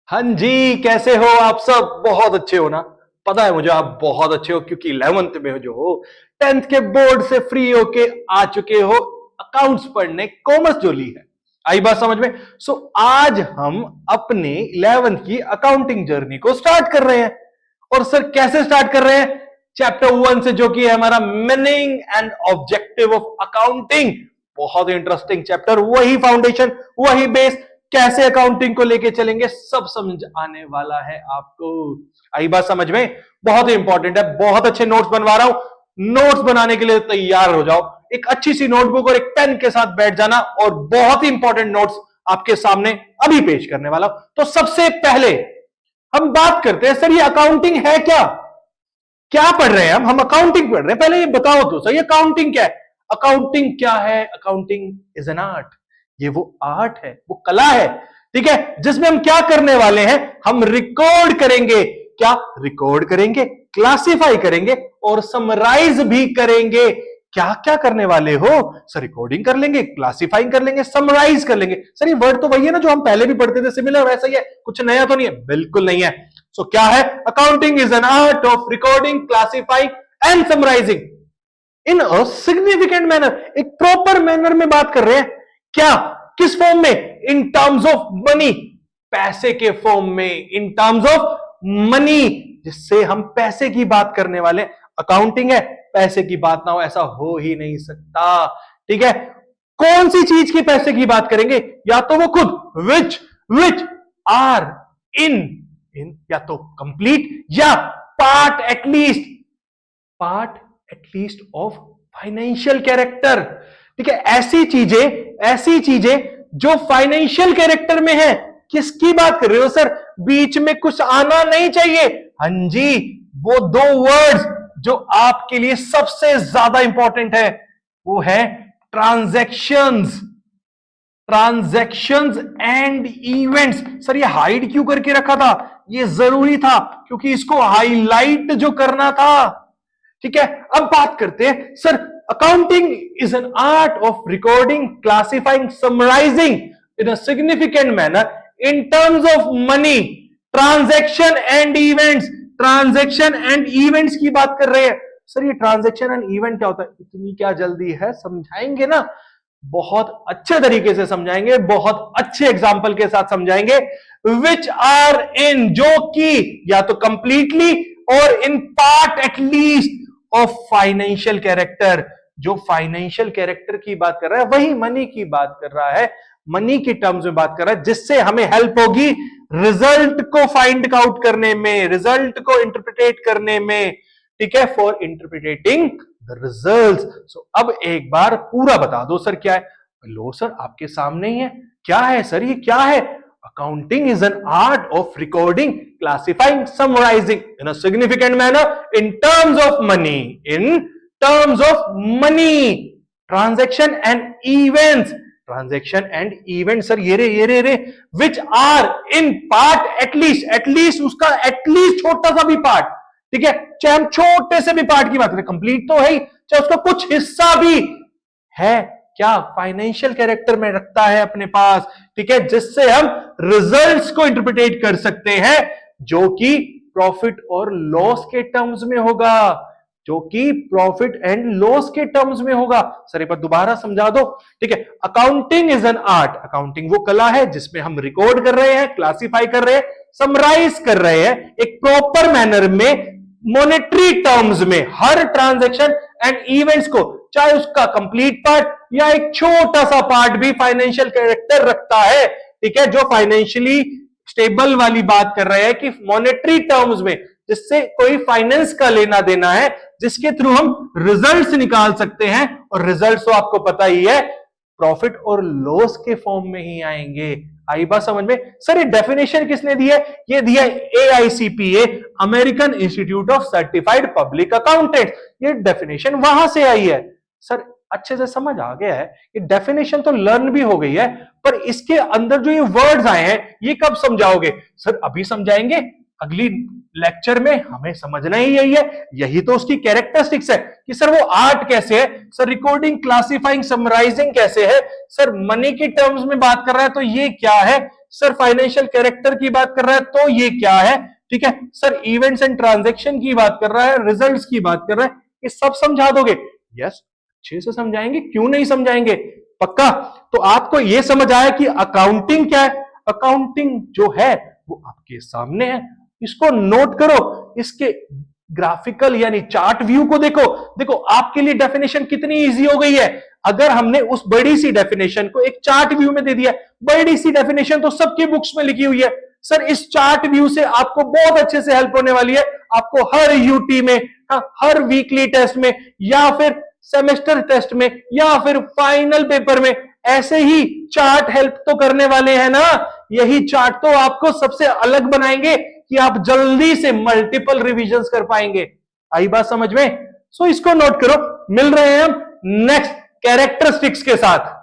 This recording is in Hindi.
हाँ जी, कैसे हो आप सब? बहुत अच्छे हो ना? पता है मुझे आप बहुत अच्छे हो क्योंकि 11th में जो हो 10th के बोर्ड से फ्री होके आ चुके हो अकाउंट्स पढ़ने, कॉमर्स जो ली है। आई बात समझ में? आज हम अपने 11th की अकाउंटिंग जर्नी को स्टार्ट कर रहे हैं। और सर कैसे स्टार्ट कर रहे हैं? चैप्टर 1 से, जो कि है हमारा meaning and objective of accounting. बहुत इंटरेस्टिंग चैप्टर, वही फाउंडेशन, वही बेस, कैसे अकाउंटिंग को लेके चलेंगे सब समझ आने वाला है आपको। आई बात समझ में? बहुत ही इंपॉर्टेंट है। बहुत अच्छे नोट्स बनवा रहा हूं। नोट्स बनाने के लिए तैयार हो जाओ। एक अच्छी सी नोटबुक और एक पेन के साथ बैठ जाना, और बहुत ही इंपॉर्टेंट नोट्स आपके सामने अभी पेश करने वाला हूं। तो सबसे पहले हम बात करते हैं, सर ये अकाउंटिंग है क्या? क्या पढ़ रहे हैं हम अकाउंटिंग पढ़ रहे हैं। पहले ये बताओ तो सही, अकाउंटिंग क्या है? अकाउंटिंग क्या है? Accounting is an art. ये वो आर्ट है, वो कला है, ठीक है, जिसमें हम क्या करने वाले हैं? हम रिकॉर्ड करेंगे। क्या रिकॉर्ड करेंगे? क्लासिफाई करेंगे और समराइज भी करेंगे। क्या क्या करने वाले हो? सर रिकॉर्डिंग कर लेंगे, क्लासिफाइंग कर लेंगे, समराइज कर लेंगे। सर ये वर्ड तो वही है ना जो हम पहले भी पढ़ते थे, सिमिलर वैसा ही है, कुछ नया तो नहीं है? बिल्कुल नहीं है। सो क्या है? Accounting is an art of recording, classifying and summarising in a significant manner. एक प्रॉपर मैनर में बात कर रहे हैं। क्या? किस फॉर्म में? इन टर्म्स ऑफ मनी, पैसे के फॉर्म में, इन टर्म्स ऑफ मनी, जिससे हम पैसे की बात करने वाले। अकाउंटिंग है, पैसे की बात ना हो ऐसा हो ही नहीं सकता, ठीक है। कौन सी चीज की पैसे की बात करेंगे? या तो वो खुद, विच आर इन या तो कंप्लीट या part at least of financial character, ठीक है। ऐसी चीजें जो फाइनेंशियल कैरेक्टर में है। किसकी बात कर रहे हो सर? बीच में कुछ आना नहीं चाहिए। हाँ जी, वो दो वर्ड्स जो आपके लिए सबसे ज्यादा इंपॉर्टेंट है वो है ट्रांजैक्शंस एंड इवेंट्स। सर ये हाइड क्यों करके रखा था? ये जरूरी था क्योंकि इसको हाईलाइट जो करना था, ठीक है। अब बात करते हैं, sir accounting is an art of recording, classifying, summarising in a significant manner in terms of money, transaction and events की बात कर रहे हैं। सर ये ट्रांजैक्शन एंड इवेंट क्या होता है? इतनी क्या जल्दी है? समझाएंगे ना, बहुत अच्छे तरीके से समझाएंगे, बहुत अच्छे एग्जाम्पल के साथ समझाएंगे। विच आर इन, जो कि या तो कंप्लीटली और इन part at least of financial character. जो फाइनेंशियल कैरेक्टर की बात कर रहा है वही मनी की बात कर रहा है, मनी की टर्म्स में बात कर रहा है, जिससे हमें हेल्प होगी रिजल्ट को फाइंड आउट करने में, रिजल्ट को इंटरप्रिटेट करने में, ठीक है, फॉर इंटरप्रिटेटिंग द रिजल्ट्स। सो अब एक बार पूरा बता दो सर क्या है? लो सर आपके सामने ही है। क्या है सर? ये क्या है? Accounting is an art of recording, classifying, summarising in a significant manner in terms of money, transaction and event. Sir ये रे which are in part at least उसका एटलीस्ट छोटा सा भी पार्ट, ठीक है, चाहे हम छोटे से भी पार्ट की बात करें, कंप्लीट तो है ही, चाहे उसका कुछ हिस्सा भी है, क्या फाइनेंशियल कैरेक्टर में रखता है अपने पास, ठीक है, जिससे हम रिजल्ट्स को इंटरप्रिटेट कर सकते हैं, जो कि प्रॉफिट और लॉस के टर्म्स में होगा, सर एक बार दोबारा समझा दो, ठीक है। Accounting is an art, accounting वो कला है जिसमें हम रिकॉर्ड कर रहे हैं, क्लासिफाई कर रहे हैं, समराइज कर रहे हैं एक प्रॉपर मैनर में, मॉनेटरी टर्म्स में, हर ट्रांजैक्शन एंड इवेंट्स को, चाहे उसका कंप्लीट पार्ट या एक छोटा सा पार्ट भी फाइनेंशियल कैरेक्टर रखता है, ठीक है, जो फाइनेंशियली स्टेबल वाली बात कर रहे हैं कि मॉनेटरी टर्म्स में, जिससे कोई फाइनेंस का लेना देना है, जिसके थ्रू हम रिजल्ट्स निकाल सकते हैं, और रिजल्ट्स तो आपको पता ही है प्रॉफिट और लॉस के फॉर्म में ही आएंगे। आई बात समझ में? सर ये डेफिनेशन किसने दी है? ये दिया AICPA, American institute of certified public accountant. ये डेफिनेशन वहां से आई है। सर अच्छे से समझ आ गया है? ये डेफिनेशन तो लर्न भी हो गई है, पर इसके अंदर जो ये वर्ड्स आए हैं ये कब समझाओगे? सर अभी समझाएंगे, अगली लेक्चर में हमें समझना ही यही है, यही तो उसकी कैरेक्टरिस्टिक्स है कि सर वो आर्ट कैसे है, सर रिकॉर्डिंग, क्लासिफाइंग, समराइजिंग कैसे है, सर मनी की टर्म्स में बात कर रहा है तो ये क्या है, सर फाइनेंशियल कैरेक्टर की बात कर रहा है तो ये क्या है, ठीक है, सर इवेंट्स एंड ट्रांजैक्शन की बात कर रहा है, रिजल्ट्स की बात कर रहा है, ये सब समझा दोगे? यस, अच्छे से समझाएंगे, क्यों नहीं समझाएंगे, पक्का। तो आपको ये समझ आया कि अकाउंटिंग क्या है? अकाउंटिंग जो है वो आपके सामने है, इसको नोट करो, इसके ग्राफिकल यानी चार्ट व्यू को देखो। देखो आपके लिए डेफिनेशन कितनी इजी हो गई है, अगर हमने उस बड़ी सी डेफिनेशन को एक चार्ट व्यू में दे दिया। बड़ी सी डेफिनेशन तो सबकी बुक्स में लिखी हुई है, सर इस चार्ट व्यू से आपको बहुत अच्छे से हेल्प होने वाली है। आपको हर यूटी में, हर वीकली टेस्ट में, या फिर सेमेस्टर टेस्ट में, या फिर फाइनल पेपर में ऐसे ही चार्ट हेल्प तो करने वाले हैं ना। यही चार्ट तो आपको सबसे अलग बनाएंगे कि आप जल्दी से मल्टीपल रिविजन्स कर पाएंगे। आई बात समझ में? सो इसको नोट करो। मिल रहे हैं हम नेक्स्ट कैरेक्टरिस्टिक्स के साथ।